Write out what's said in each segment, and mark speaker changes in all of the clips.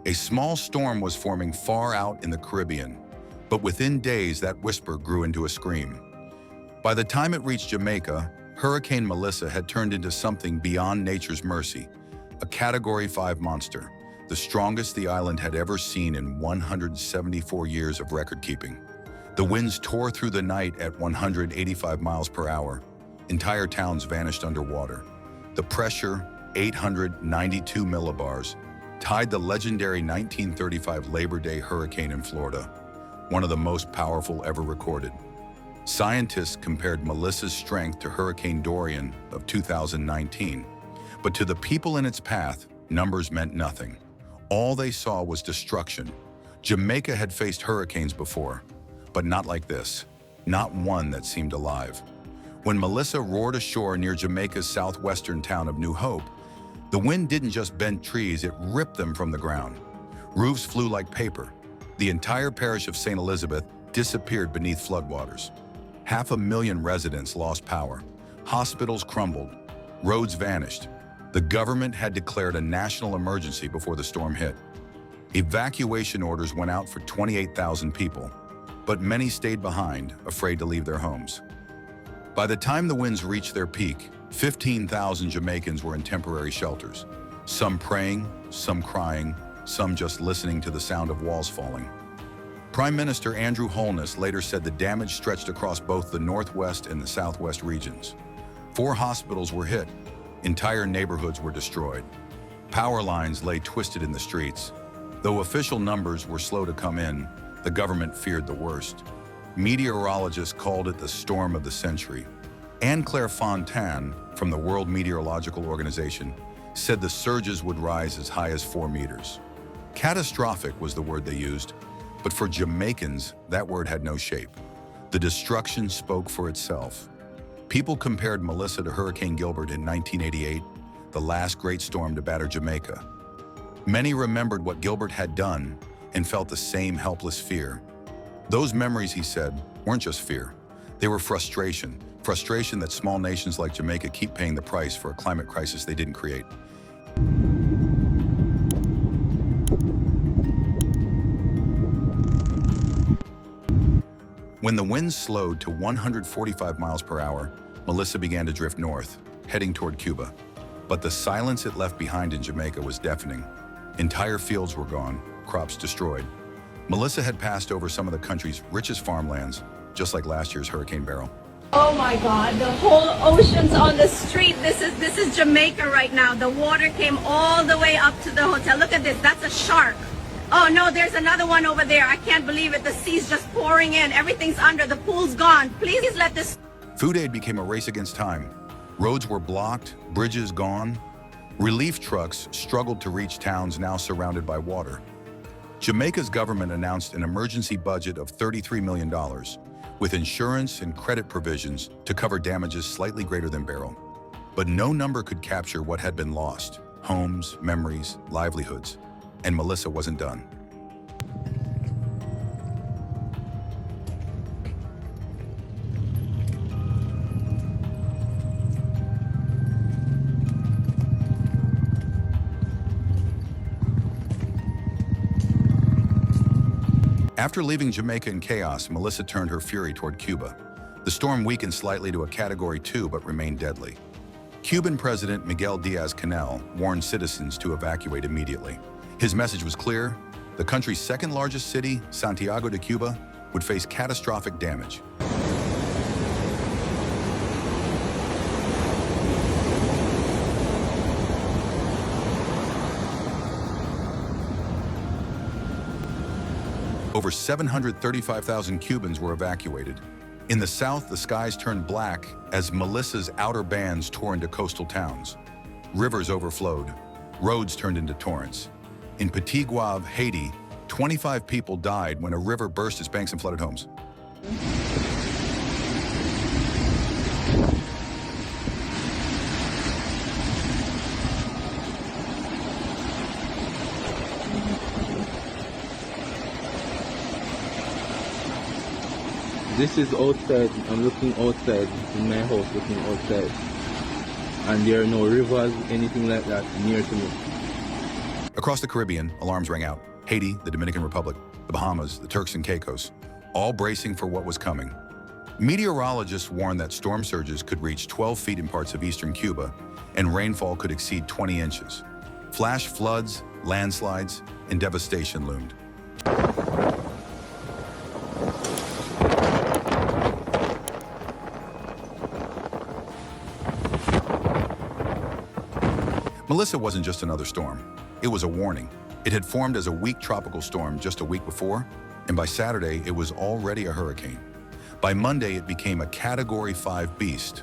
Speaker 1: A small storm was forming far out in the Caribbean, but within days that whisper grew into a scream. By the time it reached Jamaica, Hurricane Melissa had turned into something beyond nature's mercy, a Category 5 monster, the strongest the island had ever seen in 174 years of record-keeping. The winds tore through the night at 185 miles per hour. Entire towns vanished underwater. The pressure, 892 millibars, tied the legendary 1935 Labor Day hurricane in Florida, one of the most powerful ever recorded. Scientists compared Melissa's strength to Hurricane Dorian of 2019, but to the people in its path, numbers meant nothing. All they saw was destruction. Jamaica had faced hurricanes before, but not like this, not one that seemed alive. When Melissa roared ashore near Jamaica's southwestern town of New Hope, the wind didn't just bend trees, it ripped them from the ground. Roofs flew like paper. The entire parish of St. Elizabeth disappeared beneath floodwaters. 500,000 residents lost power. Hospitals crumbled. Roads vanished. The government had declared a national emergency before the storm hit. Evacuation orders went out for 28,000 people, but many stayed behind, afraid to leave their homes. By the time the winds reached their peak, 15,000 Jamaicans were in temporary shelters, some praying, some crying, some just listening to the sound of walls falling. Prime Minister Andrew Holness later said the damage stretched across both the northwest and the southwest regions. 4 hospitals were hit. Entire neighborhoods were destroyed. Power lines lay twisted in the streets. Though official numbers were slow to come in, the government feared the worst. Meteorologists called it the storm of the century. Anne-Claire Fontaine, from the World Meteorological Organization, said the surges would rise as high as 4 meters. Catastrophic was the word they used, but for Jamaicans, that word had no shape. The destruction spoke for itself. People compared Melissa to Hurricane Gilbert in 1988, the last great storm to batter Jamaica. Many remembered what Gilbert had done and felt the same helpless fear. Those memories, he said, weren't just fear. They were frustration that small nations like Jamaica keep paying the price for a climate crisis they didn't create. When the winds slowed to 145 miles per hour, Melissa began to drift north, heading toward Cuba. But the silence it left behind in Jamaica was deafening. Entire fields were gone, crops destroyed. Melissa had passed over some of the country's richest farmlands, just like last year's Hurricane Beryl.
Speaker 2: Oh my God, the whole ocean's on the street. This is Jamaica right now. The water came all the way up to the hotel. Look at this, that's a shark. Oh no, there's another one over there. I can't believe it. The sea's just pouring in. Everything's under. The pool's gone. Please let this...
Speaker 1: Food aid became a race against time. Roads were blocked, bridges gone. Relief trucks struggled to reach towns now surrounded by water. Jamaica's government announced an emergency budget of $33 million, with insurance and credit provisions to cover damages slightly greater than Beryl. But no number could capture what had been lost: homes, memories, livelihoods. And Melissa wasn't done. After leaving Jamaica in chaos, Melissa turned her fury toward Cuba. The storm weakened slightly to a Category 2 but remained deadly. Cuban President Miguel Diaz-Canel warned citizens to evacuate immediately. His message was clear: the country's second largest city, Santiago de Cuba, would face catastrophic damage. Over 735,000 Cubans were evacuated. In the south, the skies turned black as Melissa's outer bands tore into coastal towns. Rivers overflowed. Roads turned into torrents. In Petit Guave, Haiti, 25 people died when a river burst its banks and flooded homes.
Speaker 3: This is outside. I'm looking outside in my house, looking outside. And there are no rivers, anything like that near to me.
Speaker 1: Across the Caribbean, alarms rang out. Haiti, the Dominican Republic, the Bahamas, the Turks and Caicos, all bracing for what was coming. Meteorologists warned that storm surges could reach 12 feet in parts of eastern Cuba, and rainfall could exceed 20 inches. Flash floods, landslides, and devastation loomed. Melissa wasn't just another storm. It was a warning. It had formed as a weak tropical storm just a week before, and by Saturday, it was already a hurricane. By Monday, it became a Category 5 beast.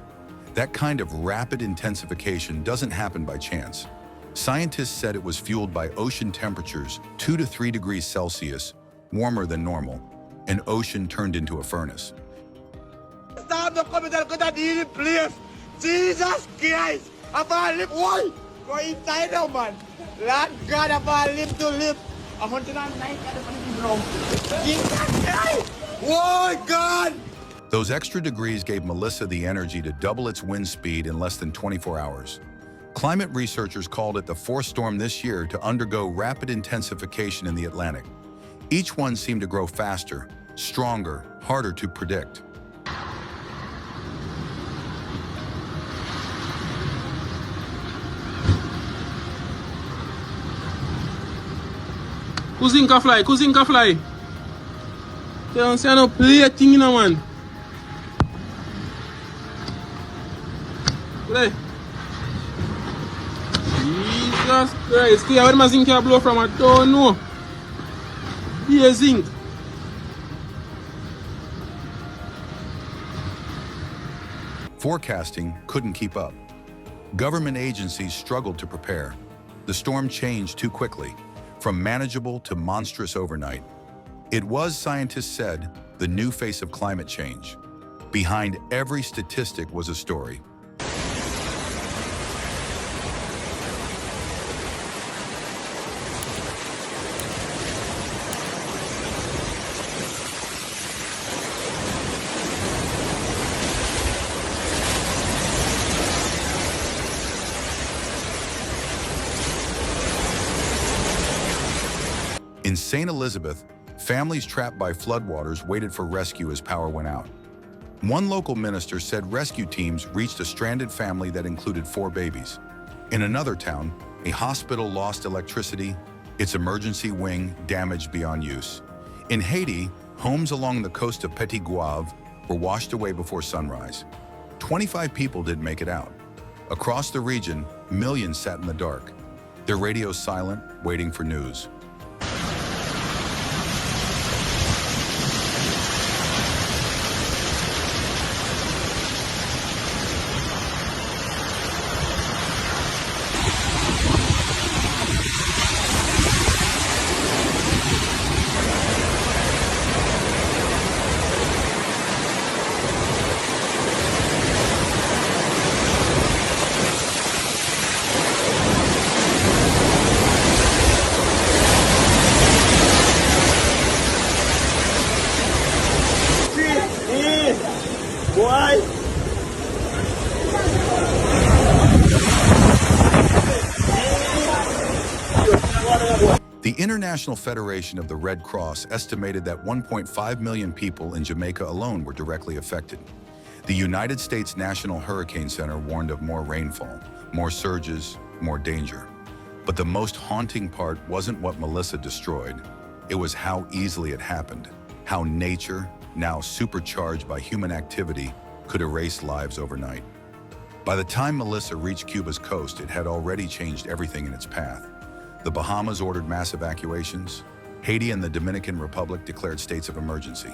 Speaker 1: That kind of rapid intensification doesn't happen by chance. Scientists said it was fueled by ocean temperatures 2 to 3 degrees Celsius, warmer than normal. An ocean turned into a furnace.
Speaker 4: Stop the computer, please. Jesus Christ. About lip, why? Go inside now, man. Lord God, about lip to lip. I'm on to that night, Jesus Christ. Why, God?
Speaker 1: Those extra degrees gave Melissa the energy to double its wind speed in less than 24 hours. Climate researchers called it the fourth storm this year to undergo rapid intensification in the Atlantic. Each one seemed to grow faster, stronger, harder to predict.
Speaker 5: Cousin ka fly, cousin ka fly. You don't see no play a thing in a man. Play. Jesus Christ. Where my zinc can blow from? I don't know. Here zinc.
Speaker 1: Forecasting couldn't keep up. Government agencies struggled to prepare. The storm changed too quickly, from manageable to monstrous overnight. It was, scientists said, the new face of climate change. Behind every statistic was a story. In St. Elizabeth, families trapped by floodwaters waited for rescue as power went out. One local minister said rescue teams reached a stranded family that included 4 babies. In another town, a hospital lost electricity, its emergency wing damaged beyond use. In Haiti, homes along the coast of Petit Goave were washed away before sunrise. 25 people didn't make it out. Across the region, millions sat in the dark, their radios silent, waiting for news.
Speaker 4: Why?
Speaker 1: The International Federation of the Red Cross estimated that 1.5 million people in Jamaica alone were directly affected. The United States National Hurricane Center warned of more rainfall, more surges, more danger. But the most haunting part wasn't what Melissa destroyed. It was how easily it happened, how nature, now supercharged by human activity, could erase lives overnight. By the time Melissa reached Cuba's coast, it had already changed everything in its path. The Bahamas ordered mass evacuations. Haiti and the Dominican Republic declared states of emergency.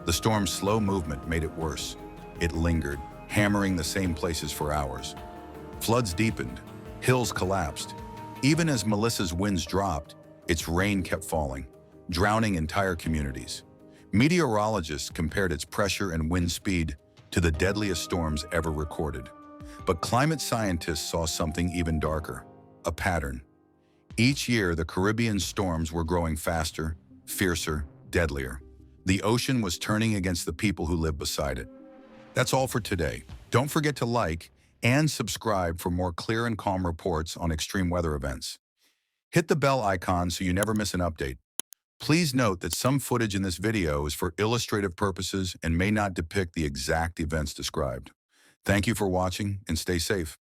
Speaker 1: The storm's slow movement made it worse. It lingered, hammering the same places for hours. Floods deepened, hills collapsed. Even as Melissa's winds dropped, its rain kept falling, drowning entire communities. Meteorologists compared its pressure and wind speed to the deadliest storms ever recorded. But climate scientists saw something even darker, a pattern. Each year, the Caribbean storms were growing faster, fiercer, deadlier. The ocean was turning against the people who live beside it. That's all for today. Don't forget to like and subscribe for more clear and calm reports on extreme weather events. Hit the bell icon so you never miss an update. Please note that some footage in this video is for illustrative purposes and may not depict the exact events described. Thank you for watching and stay safe.